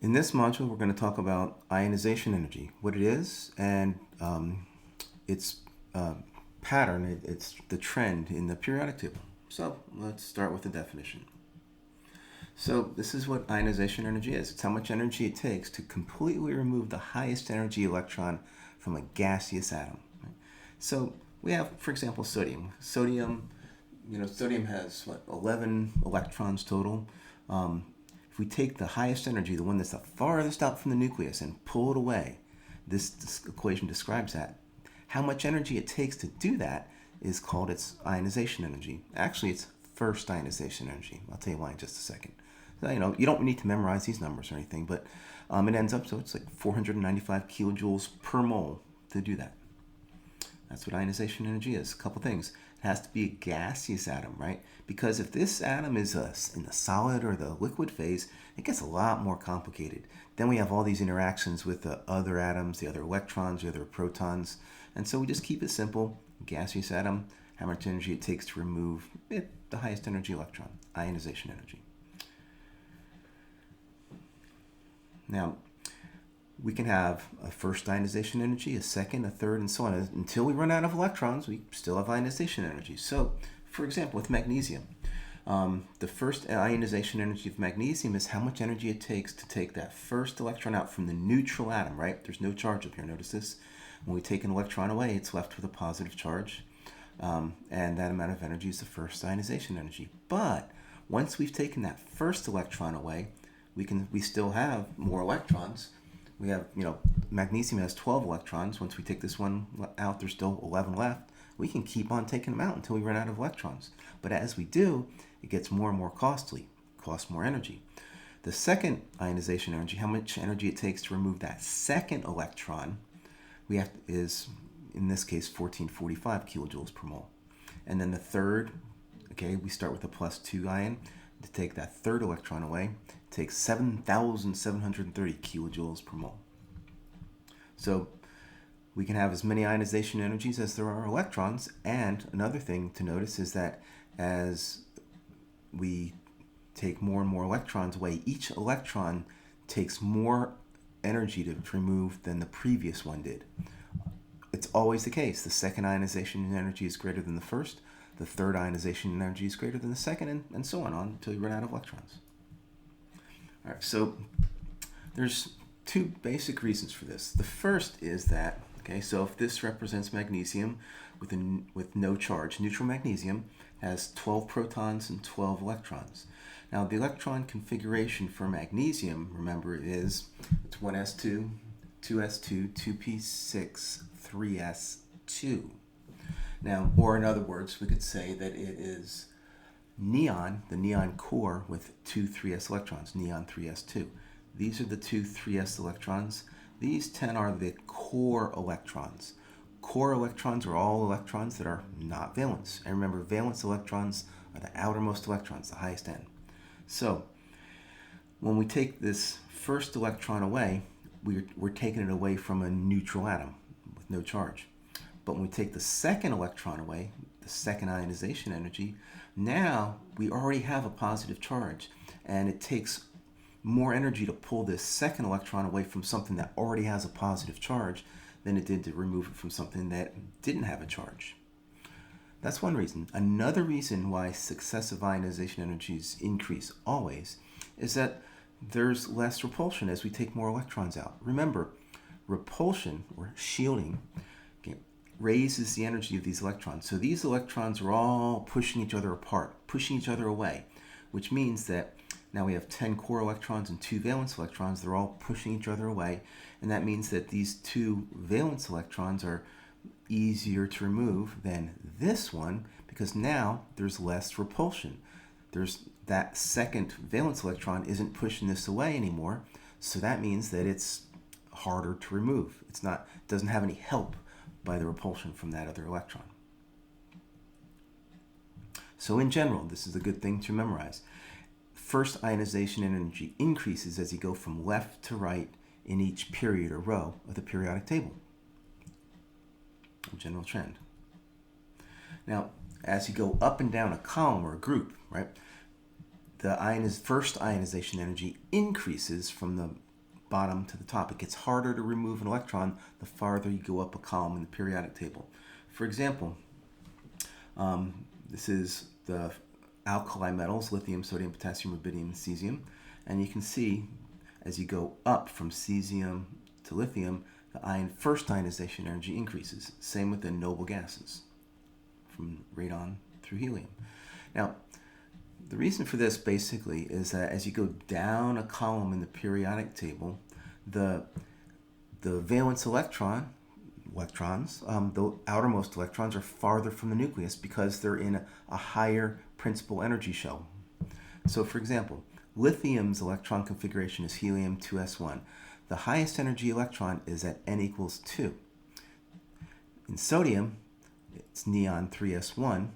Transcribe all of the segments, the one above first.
In this module, we're going to talk about ionization energy, what it is, and its pattern, it's the trend in the periodic table. So let's start with the definition. So this is what ionization energy is. It's how much energy it takes to completely remove the highest energy electron from a gaseous atom. Right? So we have, for example, sodium. Sodium has 11 electrons total. If we take the highest energy, the one that's the farthest out from the nucleus, and pull it away, this equation describes that. How much energy it takes to do that is called its ionization energy. Actually, it's first ionization energy. I'll tell you why in just a second. So, you don't need to memorize these numbers or anything, but it ends up, so it's like 495 kilojoules per mole to do that. That's what ionization energy is. A couple things. It has to be a gaseous atom, right? Because if this atom is in the solid or the liquid phase, it gets a lot more complicated. Then we have all these interactions with the other atoms, the other electrons, the other protons. And so we just keep it simple. Gaseous atom, how much energy it takes to remove it, the highest energy electron, ionization energy. Now, we can have a first ionization energy, a second, a third, and so on. Until we run out of electrons, we still have ionization energy. So, for example, with magnesium, the first ionization energy of magnesium is how much energy it takes to take that first electron out from the neutral atom, right? There's no charge up here, notice this. When we take an electron away, it's left with a positive charge, and that amount of energy is the first ionization energy. But once we've taken that first electron away, we still have more electrons. We have, magnesium has 12 electrons. Once we take this one out, there's still 11 left. We can keep on taking them out until we run out of electrons. But as we do, it gets more and more costly, costs more energy. The second ionization energy, how much energy it takes to remove that second electron, is, in this case, 1445 kilojoules per mole. And then the third, we start with a +2 ion. To take that third electron away, it takes 7,730 kilojoules per mole. So we can have as many ionization energies as there are electrons. And another thing to notice is that as we take more and more electrons away, each electron takes more energy to remove than the previous one did. It's always the case. The second ionization energy is greater than the first. The third ionization energy is greater than the second, and so on until you run out of electrons. All right, so there's two basic reasons for this. The first is that, so if this represents magnesium with no charge, neutral magnesium has 12 protons and 12 electrons. Now, the electron configuration for magnesium, remember, it's 1s2, 2s2, 2p6, 3s2. Now, or in other words, we could say that it is neon, the neon core, with two 3s electrons, neon 3s2. These are the two 3s electrons. These 10 are the core electrons. Core electrons are all electrons that are not valence. And remember, valence electrons are the outermost electrons, the highest N. So, when we take this first electron away, we're taking it away from a neutral atom with no charge. But when we take the second electron away, the second ionization energy, now we already have a positive charge. And it takes more energy to pull this second electron away from something that already has a positive charge than it did to remove it from something that didn't have a charge. That's one reason. Another reason why successive ionization energies increase always is that there's less repulsion as we take more electrons out. Remember, repulsion, or shielding, raises the energy of these electrons. So these electrons are all pushing each other apart, pushing each other away, which means that now we have 10 core electrons and 2 valence electrons. They're all pushing each other away, and that means that these 2 valence electrons are easier to remove than this one, because now there's less repulsion. There's that second valence electron isn't pushing this away anymore, so that means that it's harder to remove. It doesn't have any help by the repulsion from that other electron. So in general, this is a good thing to memorize. First ionization energy increases as you go from left to right in each period or row of the periodic table. A general trend. Now, as you go up and down a column or a group, right, the first ionization energy increases from the bottom to the top. It gets harder to remove an electron the farther you go up a column in the periodic table. For example, this is the alkali metals, lithium, sodium, potassium, rubidium, and cesium. And you can see as you go up from cesium to lithium, the first ionization energy increases. Same with the noble gases, from radon through helium. Now, the reason for this basically is that as you go down a column in the periodic table, the valence electrons, the outermost electrons are farther from the nucleus because they're in a higher principal energy shell. So for example, lithium's electron configuration is helium 2s1. The highest energy electron is at n equals 2. In sodium, it's neon 3s1.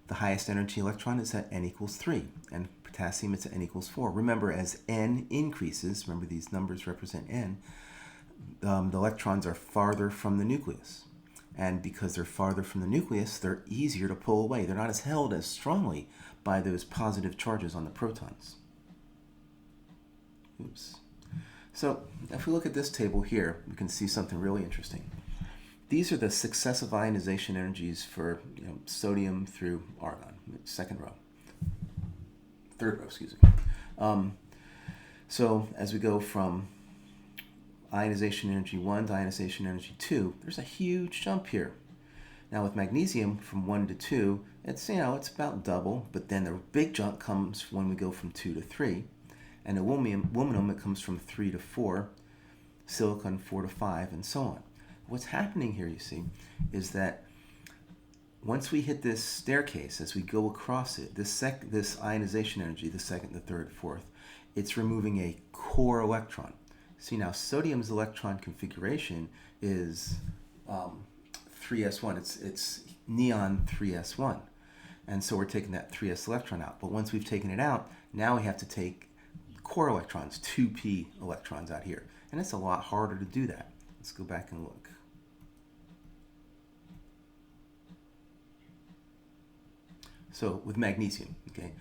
The highest energy electron is at n equals 3. And potassium, it's at n equals 4. Remember, as n increases, remember these numbers represent n, the electrons are farther from the nucleus. And because they're farther from the nucleus, they're easier to pull away. They're not as held as strongly by those positive charges on the protons. Oops. So if we look at this table here, we can see something really interesting. These are the successive ionization energies for sodium through argon, third row, excuse me. So as we go from ionization energy 1 to ionization energy 2, there's a huge jump here. Now with magnesium from 1 to 2, it's about double, but then the big jump comes when we go from 2 to 3. And aluminum, it comes from 3 to 4, silicon 4 to 5, and so on. What's happening here, you see, is that once we hit this staircase, as we go across it, this ionization energy, the second, the third, fourth, it's removing a core electron. See now, sodium's electron configuration is 3s1. It's neon 3s1. And so we're taking that 3s electron out. But once we've taken it out, now we have to take core electrons, 2p electrons out here. And it's a lot harder to do that. Let's go back and look. So with magnesium, okay,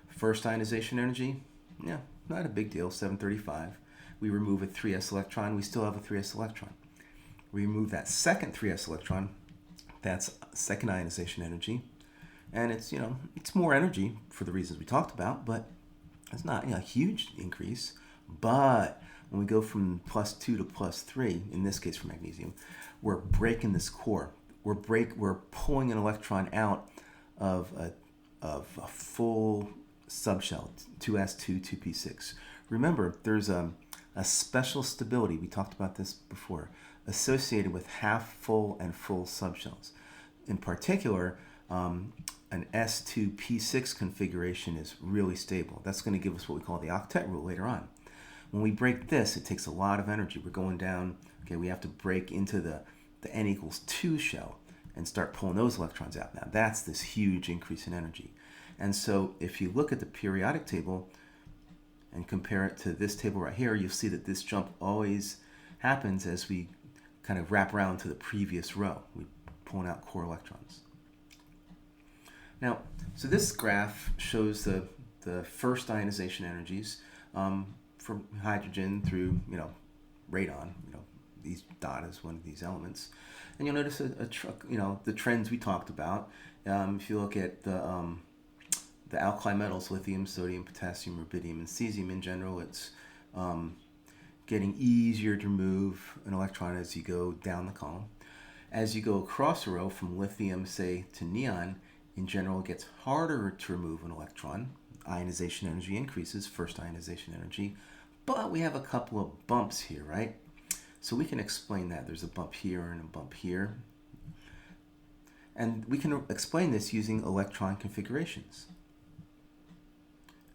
first ionization energy, yeah, not a big deal, 735. We remove a 3s electron, we still have a 3s electron. We remove that second 3s electron, that's second ionization energy. And it's, it's more energy for the reasons we talked about, but it's not a huge increase. But when we go from +2 to +3, in this case for magnesium, we're breaking this core. We're pulling an electron out of a full subshell, 2s2, 2p6. Remember, there's a special stability, we talked about this before, associated with half full and full subshells. In particular, an S2P6 configuration is really stable. That's going to give us what we call the octet rule later on. When we break this, it takes a lot of energy. We're going down, okay, we have to break into the n equals 2 shell and start pulling those electrons out. Now that's this huge increase in energy. And so if you look at the periodic table and compare it to this table right here, you'll see that this jump always happens as we kind of wrap around to the previous row. We're pulling out core electrons. Now, so this graph shows the first ionization energies from hydrogen through, radon. These dot is one of these elements. And you'll notice the trends we talked about. If you look at the alkali metals, lithium, sodium, potassium, rubidium, and cesium in general, it's getting easier to remove an electron as you go down the column. As you go across a row from lithium, say, to neon, in general, it gets harder to remove an electron. Ionization energy increases, first ionization energy, but we have a couple of bumps here, right? So we can explain that. There's a bump here and a bump here. And we can explain this using electron configurations.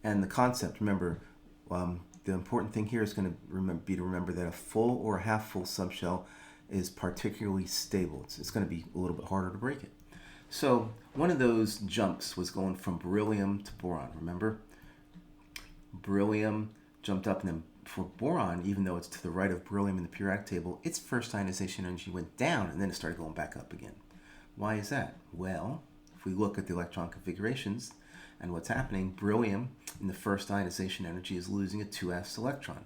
And the concept, remember, the important thing here is going to be to remember that a full or a half full subshell is particularly stable. It's going to be a little bit harder to break it. So one of those jumps was going from beryllium to boron, remember? Beryllium jumped up, and then for boron, even though it's to the right of beryllium in the periodic table, its first ionization energy went down, and then it started going back up again. Why is that? Well, if we look at the electron configurations and what's happening, beryllium in the first ionization energy is losing a 2s electron.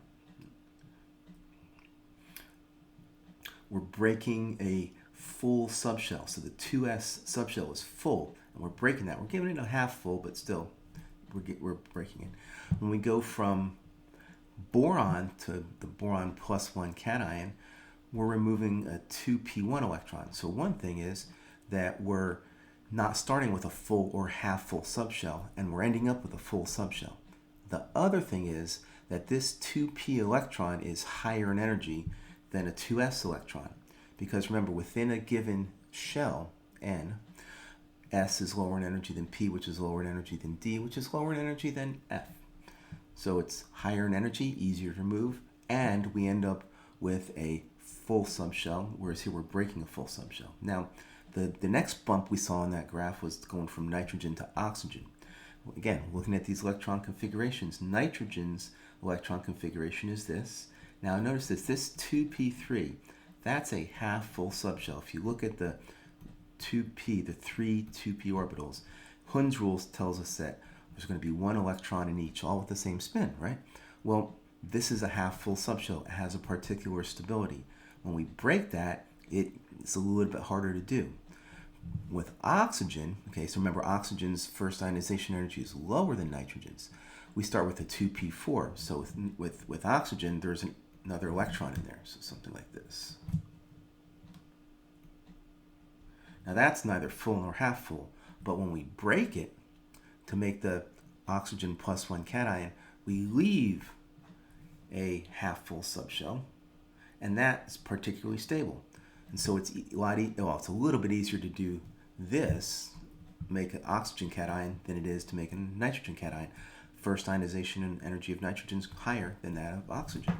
we're breaking a full subshell. So the 2s subshell is full, and we're breaking that. We're giving it a half full, but still, we're breaking it. When we go from boron to the boron plus 1 cation, we're removing a 2p1 electron. So one thing is that we're not starting with a full or half full subshell, and we're ending up with a full subshell. The other thing is that this 2p electron is higher in energy than a 2s electron, because remember, within a given shell, N, S is lower in energy than P, which is lower in energy than D, which is lower in energy than F. So it's higher in energy, easier to move, and we end up with a full subshell, whereas here we're breaking a full subshell. Now, the next bump we saw in that graph was going from nitrogen to oxygen. Again, looking at these electron configurations, nitrogen's electron configuration is this. Now notice this 2p3, that's a half full subshell. If you look at the 2p, the three 2p orbitals, Hund's rule tells us that there's going to be one electron in each, all with the same spin, right? Well, this is a half full subshell. It has a particular stability. When we break that, it's a little bit harder to do. With oxygen, okay, so remember oxygen's first ionization energy is lower than nitrogen's. We start with a 2p4. So with oxygen, there's another electron in there, so something like this. Now that's neither full nor half full, but when we break it to make the oxygen plus 1 cation, we leave a half full subshell, and that's particularly stable. And so it's it's a little bit easier to do this, make an oxygen cation, than it is to make a nitrogen cation. First ionization energy of nitrogen is higher than that of oxygen.